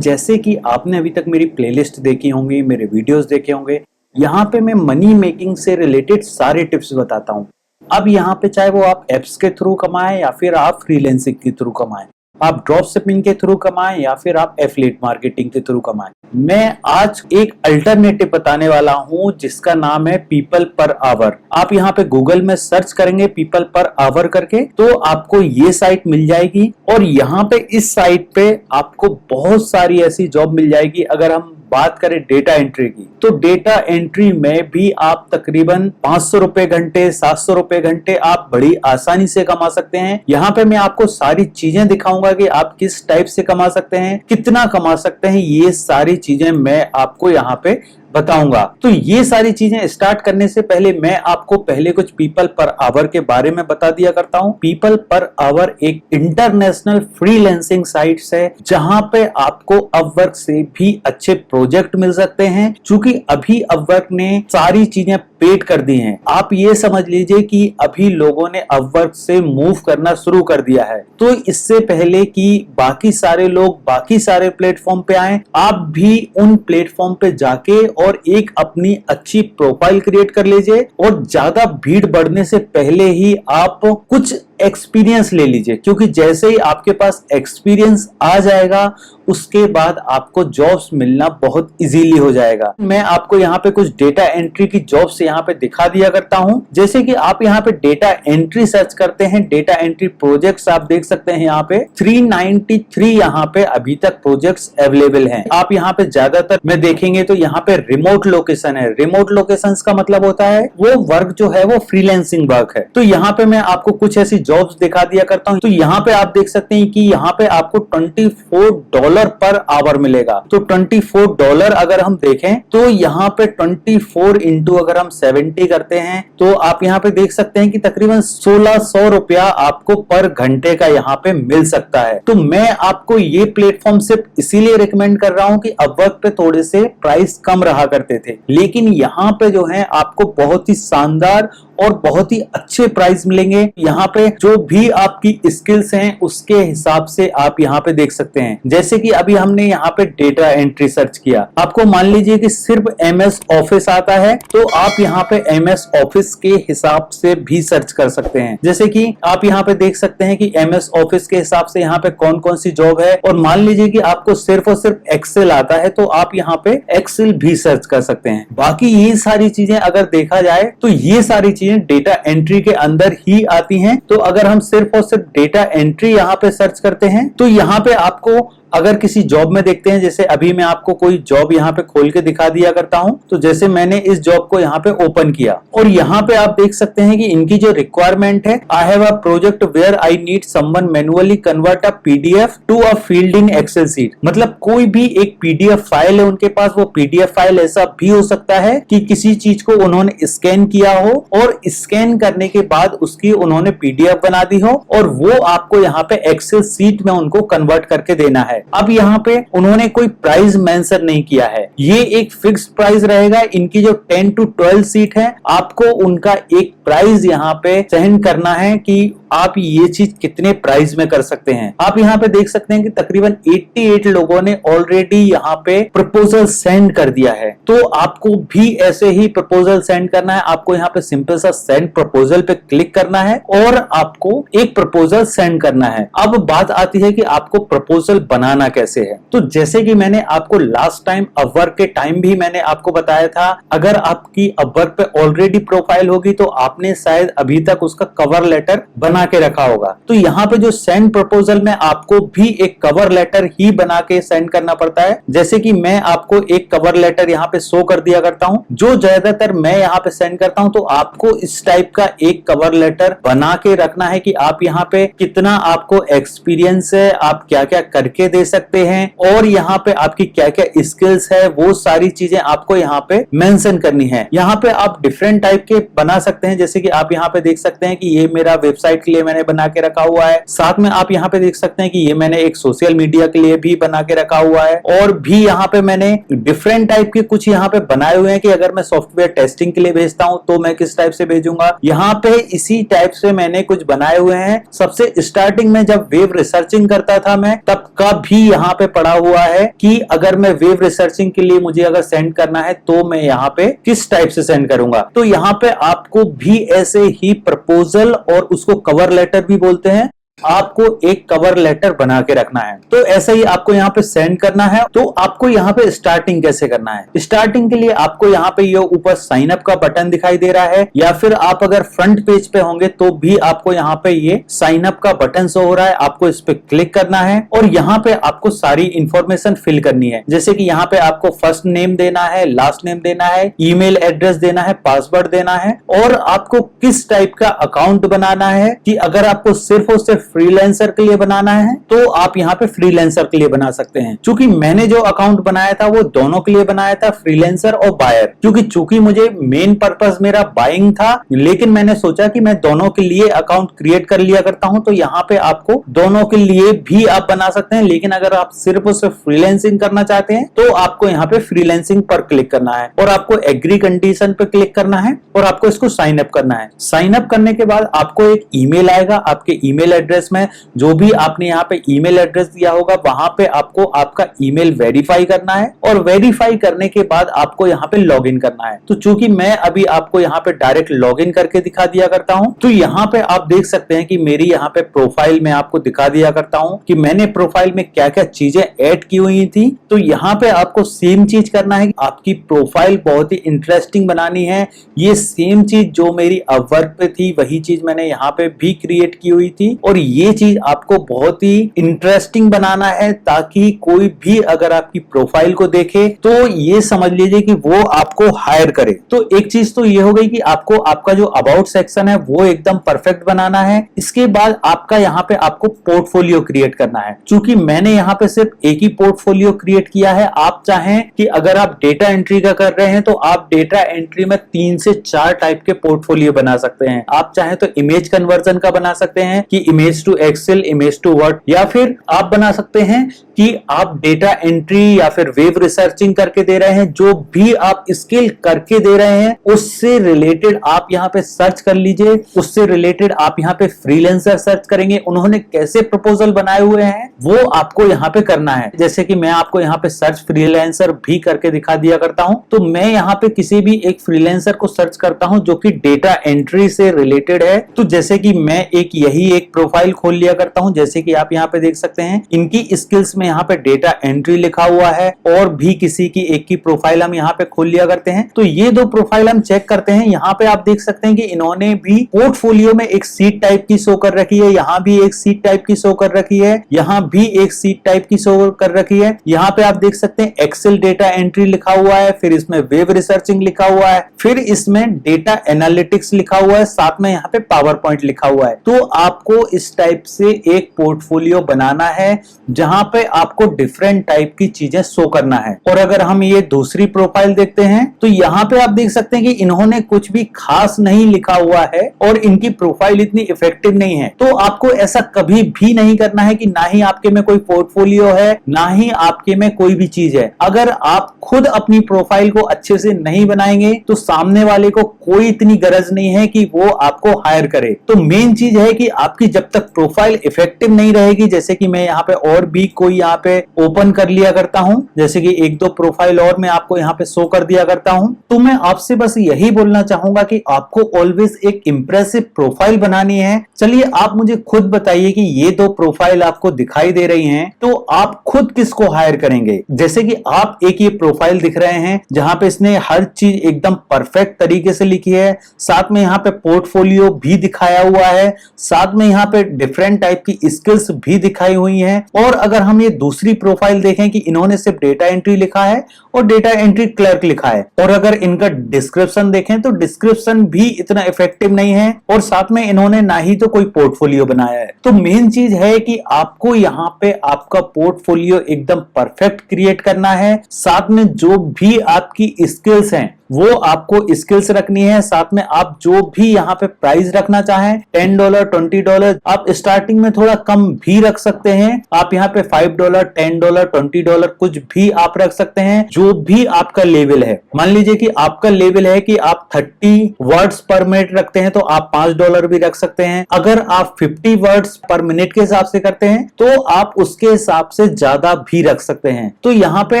जैसे कि आपने अभी तक मेरी प्लेलिस्ट देखी होंगी, मेरे वीडियोस देखे होंगे, यहाँ पे मैं मनी मेकिंग से रिलेटेड सारे टिप्स बताता हूँ। अब यहाँ पे चाहे वो आप एप्स के थ्रू कमाएं या फिर आप फ्रीलांसिंग के थ्रू कमाएं, आप ड्रॉप शिपिंग के थ्रू कमाएं या फिर आप एफिलिएट मार्केटिंग के थ्रू कमाएं, मैं आज एक अल्टरनेटिव बताने वाला हूं जिसका नाम है पीपल पर आवर। आप यहाँ पे गूगल में सर्च करेंगे पीपल पर आवर करके तो आपको ये साइट मिल जाएगी और यहाँ पे इस साइट पे आपको बहुत सारी ऐसी जॉब मिल जाएगी। अगर हम बात करें डेटा एंट्री की तो डेटा एंट्री में भी आप तकरीबन 500 रुपए घंटे 700 रुपए घंटे आप बड़ी आसानी से कमा सकते हैं। यहाँ पे मैं आपको सारी चीजें दिखाऊंगा कि आप किस टाइप से कमा सकते हैं, कितना कमा सकते हैं, ये सारी चीजें मैं आपको यहाँ पे बताऊंगा। तो ये सारी चीजें स्टार्ट करने से पहले मैं आपको पहले कुछ पीपल पर आवर के बारे में बता दिया करता हूं। पीपल पर आवर एक इंटरनेशनल फ्रीलांसिंग साइट है जहां पे आपको अपवर्क से भी अच्छे प्रोजेक्ट मिल सकते हैं। क्योंकि अभी अपवर्क ने सारी चीजें पेड कर दी हैं। आप ये समझ लीजिए कि अभी लोगों ने अपवर्क से मूव करना शुरू कर दिया है। तो इससे पहले कि बाकी सारे लोग बाकी सारे प्लेटफॉर्म पे आए, आप भी उन प्लेटफॉर्म पे जाके और एक अपनी अच्छी प्रोफाइल क्रिएट कर लीजिए और ज्यादा भीड़ बढ़ने से पहले ही आप कुछ एक्सपीरियंस ले लीजिए। क्योंकि जैसे ही आपके पास एक्सपीरियंस आ जाएगा उसके बाद आपको जॉब्स मिलना बहुत इजीली हो जाएगा। मैं आपको यहाँ पे कुछ डेटा एंट्री की जॉब्स यहाँ पे दिखा दिया करता हूँ। जैसे कि आप यहाँ पे डेटा एंट्री सर्च करते हैं, डेटा एंट्री प्रोजेक्ट्स आप देख सकते हैं यहाँ पे 393 यहाँ पे अभी तक प्रोजेक्ट्स अवेलेबल हैं। आप यहाँ पे ज्यादातर में देखेंगे तो यहाँ पे रिमोट लोकेशन है। रिमोट लोकेशन का मतलब होता है वो वर्क जो है वो फ्रीलांसिंग वर्क है। तो यहाँ पे मैं आपको कुछ ऐसी जॉब्स दिखा दिया करता हूँ। तो यहाँ पे आप देख सकते हैं कि यहाँ पे आपको $24 पर आवर मिलेगा। तो $24 अगर हम देखें तो यहाँ पे 24 इंटू अगर हम 70 करते हैं तो आप यहाँ पे देख सकते हैं कि तकरीबन 1600 रुपया आपको पर घंटे का यहाँ पे मिल सकता है। तो मैं आपको ये प्लेटफॉर्म सिर्फ इसीलिए रिकमेंड कर रहा हूँ कि अपवर्क पे थोड़े से प्राइस कम रहा करते थे, लेकिन यहाँ पे जो है आपको बहुत ही शानदार और बहुत ही अच्छे प्राइस मिलेंगे। यहाँ पे जो भी आपकी स्किल्स हैं उसके हिसाब से आप यहाँ पे देख सकते हैं। जैसे कि अभी हमने यहाँ पे डेटा एंट्री सर्च किया, आपको मान लीजिए कि सिर्फ MS ऑफिस आता है तो आप यहाँ पे MS ऑफिस के हिसाब से भी सर्च कर सकते हैं। जैसे कि आप यहाँ पे देख सकते हैं कि MS ऑफिस के हिसाब से यहाँ पे कौन कौन सी जॉब है। और मान लीजिए कि आपको सिर्फ और सिर्फ एक्सेल आता है तो आप यहाँ पे एक्सेल भी सर्च कर सकते हैं। बाकी ये सारी चीजें अगर देखा जाए तो ये सारी चीजें डेटा एंट्री के अंदर ही आती हैं। तो अगर हम सिर्फ और सिर्फ डेटा एंट्री यहाँ पे सर्च करते हैं तो यहाँ पे आपको अगर किसी जॉब में देखते हैं, जैसे अभी मैं आपको कोई जॉब यहाँ पे खोल के दिखा दिया करता हूं। तो जैसे मैंने इस जॉब को यहाँ पे ओपन किया और यहाँ पे आप देख सकते हैं कि इनकी जो रिक्वायरमेंट है, I have a project where I need someone manually convert a PDF to a field in Excel sheet. मतलब कोई भी एक PDF फाइल है उनके पास, वो PDF फाइल ऐसा भी हो सकता है कि किसी चीज को उन्होंने स्कैन किया हो और स्कैन करने के बाद उसकी उन्होंने PDF बना दी हो और वो आपको यहाँ पे एक्सेल सीट में उनको कन्वर्ट करके देना है। अब यहाँ पे उन्होंने कोई प्राइस मेंशन नहीं किया है, ये एक फिक्स प्राइस रहेगा। इनकी जो 10 to 12 सीट है, आपको उनका एक प्राइस यहाँ पे चयन करना है कि आप ये चीज कितने प्राइस में कर सकते हैं। आप यहाँ पे देख सकते हैं कि तकरीबन 88 लोगों ने ऑलरेडी यहाँ पे प्रपोजल सेंड कर दिया है। तो आपको भी ऐसे ही प्रपोजल सेंड करना है। आपको यहाँ पे सिंपल सा सेंड प्रपोजल पे क्लिक करना है और आपको एक प्रपोजल सेंड करना है। अब बात आती है कि आपको प्रपोजल बनाना कैसे है। तो जैसे कि मैंने आपको लास्ट टाइम अपवर्क के टाइम भी मैंने आपको बताया था, अगर आपकी अपवर्क पे ऑलरेडी प्रोफाइल होगी तो आपने शायद अभी तक उसका कवर लेटर बना के रखा होगा। तो यहाँ पे जो सेंड प्रपोजल में आपको भी एक कवर लेटर ही बना के सेंड करना पड़ता है। जैसे कि मैं आपको एक कवर लेटर यहाँ पे शो कर दिया करता हूँ, जो ज्यादातर मैं यहाँ पे सेंड करता हूँ। तो आपको इस टाइप का एक कवर लेटर बना के रखना है कि आप यहाँ पे कितना आपको एक्सपीरियंस है, आप क्या क्या करके दे सकते हैं और यहाँ पे आपकी क्या क्या स्किल्स है, वो सारी चीजें आपको यहाँ पे मेंशन करनी है। यहाँ पे आप डिफरेंट टाइप के बना सकते हैं। जैसे कि आप यहाँ पे देख सकते हैं कि ये मेरा वेबसाइट के लिए मैंने बना के रखा हुआ है। साथ में आप यहाँ पे देख सकते हैं कि ये मैंने एक सोशल मीडिया के लिए भी बना के रखा हुआ है, और भी यहाँ पे मैंने डिफरेंट टाइप के कुछ यहाँ पे बनाए हुए हैं कि अगर मैं सॉफ्टवेयर टेस्टिंग के लिए भेजता हूं तो मैं किस टाइप से भेजूंगा। यहाँ पे इसी टाइप से मैंने कुछ बनाए हुए हैं। सबसे स्टार्टिंग में जब वेब रिसर्चिंग करता था मैं, तब का भी यहाँ पे पड़ा हुआ है कि अगर मैं वेब रिसर्चिंग के लिए मुझे अगर सेंड करना है तो मैं यहाँ पे किस टाइप से सेंड करूंगा। तो यहाँ पे आपको भी ऐसे ही प्रपोजल, और उसको कवर लेटर भी बोलते हैं, आपको एक कवर लेटर बना के रखना है। तो ऐसा ही आपको यहाँ पे सेंड करना है। तो आपको यहाँ पे स्टार्टिंग कैसे करना है? स्टार्टिंग के लिए आपको यहाँ पे ये ऊपर साइन अप का बटन दिखाई दे रहा है, या फिर आप अगर फ्रंट पेज पे होंगे तो भी आपको यहाँ पे ये साइन अप का बटन शो हो रहा है, आपको इस पे क्लिक करना है और यहाँ पे आपको सारी इंफॉर्मेशन फिल करनी है। जैसे कि यहाँ पे आपको फर्स्ट नेम देना है, लास्ट नेम देना है, ईमेल एड्रेस देना है, पासवर्ड देना है, और आपको किस टाइप का अकाउंट बनाना है। कि अगर आपको सिर्फ और सिर्फ फ्रीलांसर के लिए बनाना है तो आप यहाँ पे फ्रीलांसर के लिए बना सकते हैं। क्योंकि मैंने जो अकाउंट बनाया था वो दोनों के लिए बनाया था, फ्रीलांसर और बायर। क्योंकि चूंकि मुझे मेन पर्पस मेरा बाइंग था, लेकिन मैंने सोचा कि मैं दोनों के लिए अकाउंट क्रिएट कर लिया करता हूं। तो यहाँ पे आपको दोनों के लिए भी आप बना सकते हैं, लेकिन अगर आप सिर्फ और सिर्फ फ्रीलांसिंग करना चाहते हैं तो आपको यहाँ पे फ्रीलांसिंग पर क्लिक करना है, और आपको एग्री कंडीशन पे क्लिक करना है, और आपको इसको साइन अप करना है। साइन अप करने के बाद आपको एक ईमेल आएगा। आपके ईमेल एड्रेस में जो भी आपने यहाँ पे ईमेल एड्रेस दिया होगा वहां पे आपको आपका ईमेल वेरीफाई करना है, और वेरीफाई करने के बाद आपको यहाँ पे लॉग इन करना है। तो चूंकि मैं अभी आपको यहाँ पे डायरेक्ट लॉग इन करके दिखा दिया करता हूँ, तो यहाँ पे आप देख सकते हैं कि मेरी यहाँ पे प्रोफाइल में आपको दिखा दिया करता हूँ कि मैंने प्रोफाइल में क्या क्या चीजें ऐड की हुई थी। तो यहाँ पे आपको सेम चीज करना है। आपकी प्रोफाइल बहुत ही इंटरेस्टिंग बनानी है। ये सेम चीज जो मेरी अपवर्क पे थी वही चीज मैंने यहाँ पे भी क्रिएट की हुई थी, और ये चीज आपको बहुत ही इंटरेस्टिंग बनाना है ताकि कोई भी अगर आपकी प्रोफाइल को देखे तो ये समझ लीजिए कि वो आपको हायर करे। तो एक चीज तो ये हो गई कि आपको आपका जो अबाउट सेक्शन है वो एकदम परफेक्ट बनाना है। इसके बाद आपका यहाँ पे आपको पोर्टफोलियो क्रिएट करना है। चूंकि मैंने यहाँ पे सिर्फ एक ही पोर्टफोलियो क्रिएट किया है, आप चाहें कि अगर आप डेटा एंट्री का कर रहे हैं तो आप डेटा एंट्री में 3 से 4 टाइप के पोर्टफोलियो बना सकते हैं। आप चाहें तो इमेज कन्वर्जन का बना सकते हैं कि image to Excel, image to Word, या फिर आप बना सकते हैं कि आप डेटा एंट्री या फिर वेब रिसर्चिंग करके दे रहे हैं। जो भी आप स्किल करके दे रहे हैं उससे रिलेटेड आप यहाँ पे सर्च कर लीजिए। उससे रिलेटेड आप यहाँ पे फ्रीलांसर सर्च करेंगे, उन्होंने कैसे प्रपोजल बनाए हुए हैं वो आपको यहाँ पे करना है। जैसे कि मैं आपको यहाँ पे सर्च फ्रीलांसर भी करके दिखा दिया करता हूँ। तो मैं यहाँ पे किसी भी एक फ्रीलांसर को सर्च करता हूँ जो कि डेटा एंट्री से रिलेटेड है। तो जैसे कि मैं यही एक प्रोफाइल खोल लिया करता हूं। जैसे कि आप यहाँ पे देख सकते हैं इनकी स्किल्स में यहाँ पे डेटा एंट्री लिखा हुआ है, और भी किसी की एक की प्रोफाइल हम यहाँ पे खोल लिया करते हैं। तो ये 2 प्रोफाइल हम चेक करते हैं। यहाँ पे आप देख सकते हैं कि इन्होंने भी पोर्टफोलियो में एक सीट टाइप की शो कर रखी है, यहाँ भी एक सीट टाइप की शो कर रखी है, यहाँ भी एक सीट टाइप की शो कर रखी है। यहाँ पे आप देख सकते हैं एक्सेल डेटा एंट्री लिखा हुआ है, फिर इसमें वेब रिसर्चिंग लिखा हुआ है, फिर इसमें डेटा एनालिटिक्स लिखा हुआ है, साथ में यहाँ पे पावर पॉइंट लिखा हुआ है। तो आपको इस टाइप से एक पोर्टफोलियो बनाना है जहां पे आपको डिफरेंट टाइप की चीजें शो करना है। और अगर हम ये दूसरी प्रोफाइल देखते हैं तो यहाँ पे आप देख सकते हैं कि इन्होंने कुछ भी खास नहीं लिखा हुआ है और इनकी प्रोफाइल इतनी इफेक्टिव नहीं है। तो आपको ऐसा कभी भी नहीं करना है कि ना ही आपके में कोई पोर्टफोलियो है, ना ही आपके में कोई भी चीज है। अगर आप खुद अपनी प्रोफाइल को अच्छे से नहीं बनाएंगे तो सामने वाले को कोई इतनी गरज नहीं है कि वो आपको हायर करे। तो मेन चीज है कि आपकी जब तक प्रोफाइल इफेक्टिव नहीं रहेगी, जैसे कि मैं यहाँ पे और भी कोई यहाँ पे ओपन कर लिया करता हूँ, जैसे कि 1-2 प्रोफाइल और मैं आपको यहाँ पे शो कर दिया करता हूँ। तो मैं आपसे बस यही बोलना चाहूंगा कि आपको ऑलवेज एक इंप्रेसिव प्रोफाइल बनानी है। चलिए आप मुझे खुद बताइए कि ये 2 प्रोफाइल आपको दिखाई दे रही हैं, तो आप खुद किसको हायर करेंगे? जैसे कि आप एक ये प्रोफाइल दिख रहे हैं जहां पे इसने हर चीज एकदम परफेक्ट तरीके से लिखी है, साथ में यहाँ पे पोर्टफोलियो भी दिखाया हुआ है, साथ में यहाँ पे डिफरेंट टाइप की स्किल्स भी दिखाई हुई हैं। और अगर हम ये दूसरी प्रोफाइल देखें कि इन्होंने सिर्फ डेटा एंट्री लिखा है और डेटा एंट्री क्लर्क लिखा है, और अगर इनका डिस्क्रिप्शन देखें तो डिस्क्रिप्शन भी इतना इफेक्टिव नहीं है, और साथ में इन्होंने ना ही तो कोई पोर्टफोलियो बनाया है। तो मेन चीज है कि आपको यहाँ पे आपका पोर्टफोलियो एकदम परफेक्ट क्रिएट करना है, साथ में जो भी आपकी स्किल्स हैं वो आपको स्किल्स रखनी है। साथ में आप जो भी यहाँ पे प्राइस रखना चाहें, $10, $20, आप स्टार्टिंग में थोड़ा कम भी रख सकते हैं। आप यहाँ पे $5, $10, $20 कुछ भी आप रख सकते हैं, जो भी आपका लेवल है। मान लीजिए कि आपका लेवल है कि आप 30 वर्ड्स पर मिनट रखते हैं तो आप $5 भी रख सकते हैं। अगर आप 50 वर्ड्स पर मिनट के हिसाब से करते हैं तो आप उसके हिसाब से ज्यादा भी रख सकते हैं। तो यहाँ पे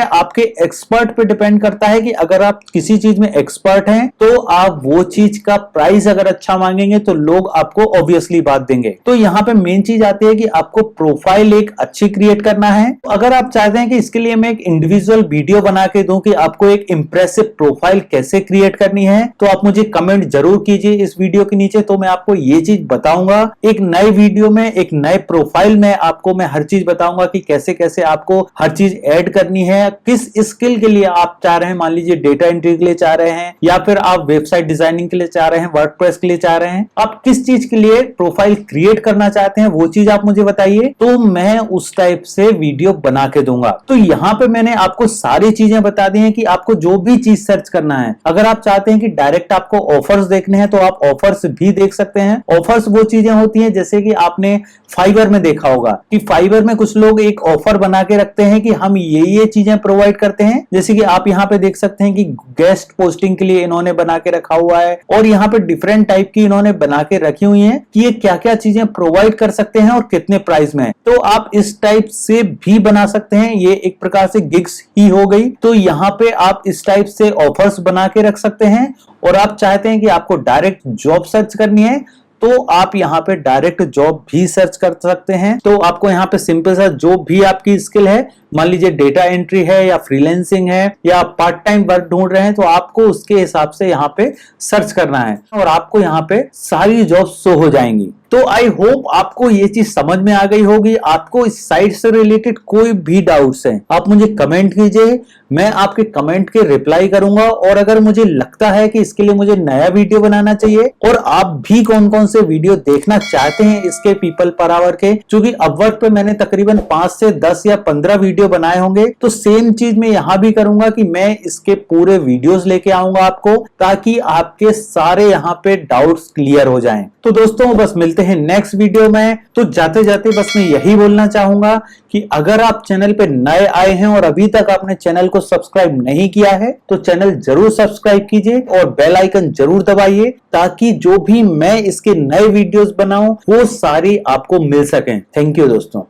आपके एक्सपर्ट पे डिपेंड करता है कि अगर आप किसी चीज में एक्सपर्ट हैं तो आप वो चीज का प्राइस अगर अच्छा मांगेंगे तो लोग आपको ऑब्वियसली बात देंगे। तो यहाँ पे मेन चीज आती है कि आपको प्रोफाइल एक अच्छी क्रिएट करना है। अगर आप चाहते हैं कि इसके लिए मैं एक इंडिविजुअल वीडियो बना के दूं कि आपको एक इंप्रेसिव प्रोफाइल कैसे क्रिएट करनी है, तो आप मुझे कमेंट जरूर कीजिए इस वीडियो के नीचे, तो मैं आपको ये चीज बताऊंगा। एक नए वीडियो में एक नए प्रोफाइल में आपको मैं हर चीज बताऊंगा कि कैसे कैसे आपको हर चीज ऐड करनी है, किस स्किल के लिए आप चाह रहे हैं। मान लीजिए डेटा एंट्री के लिए चाह रहे हैं, या फिर आप वेबसाइट डिजाइनिंग के लिए चाह रहे हैं, वर्डप्रेस के लिए चाह रहे हैं, आप किस चीज के लिए प्रोफाइल क्रिएट करना चाहते हैं वो चीज आप मुझे बताइए, तो मैं उस टाइप से वीडियो बना के दूंगा। तो यहाँ पे मैंने आपको सारी चीजें बता दी हैं कि आपको जो भी चीज सर्च करना है। अगर आप चाहते हैं कि डायरेक्ट आपको ऑफर्स देखने हैं तो आप ऑफर्स भी देख सकते हैं। ऑफर्स वो चीजें होती हैं जैसे कि आपने फाइवर में देखा होगा कि फाइवर में कुछ लोग एक ऑफर बना के रखते हैं कि हम ये चीजें प्रोवाइड करते हैं। जैसे कि आप यहाँ पे देख सकते हैं कि गेस्ट पोस्टिंग के लिए इन्होंने बना के रखा हुआ है, और यहाँ पे डिफरेंट टाइप की इन्होंने बना के रखी हुई है कि ये क्या क्या चीजें प्रोवाइड कर सकते हैं और कितने प्राइस में। तो आप इस टाइप से भी बना सकते हैं, ये एक प्रकार से गिग्स ही हो गई। तो यहाँ पे आप इस टाइप से ऑफर्स बना के रख सकते हैं। और आप चाहते हैं कि आपको डायरेक्ट जॉब सर्च करनी है तो आप यहाँ पे डायरेक्ट जॉब भी सर्च कर सकते हैं। तो आपको यहाँ पे सिंपल सा जो भी आपकी स्किल है, मान लीजिए डेटा एंट्री है या फ्रीलांसिंग है या पार्ट टाइम वर्क ढूंढ रहे हैं, तो आपको उसके हिसाब से यहाँ पे सर्च करना है और आपको यहाँ पे सारी जॉब शो हो जाएंगी। तो आई होप आपको ये चीज समझ में आ गई होगी। आपको इस साइट से रिलेटेड कोई भी डाउट्स हैं, आप मुझे कमेंट कीजिए, मैं आपके कमेंट के रिप्लाई करूंगा। और अगर मुझे लगता है कि इसके लिए मुझे नया वीडियो बनाना चाहिए और आप भी कौन कौन से वीडियो देखना चाहते हैं इसके पीपल पर आवर के, क्योंकि अपवर्क पे मैंने तकरीबन 5 से 10 या 15 वीडियो बनाए होंगे, तो सेम चीज मैं यहां भी करूंगा कि मैं इसके पूरे वीडियोस लेके आऊंगा आपको, ताकि आपके सारे यहां पे डाउट्स क्लियर हो जाएं। तो दोस्तों बस मिलते हैं नेक्स्ट वीडियो में। तो जाते जाते बस मैं यही बोलना चाहूंगा कि अगर आप चैनल पे नए आए हैं और अभी तक आपने चैनल को सब्सक्राइब नहीं किया है तो चैनल जरूर सब्सक्राइब कीजिए और बेल आइकन जरूर दबाइए, ताकि जो भी मैं इसके नए वीडियोस बनाऊं वो सारी आपको मिल सकें। थैंक यू दोस्तों।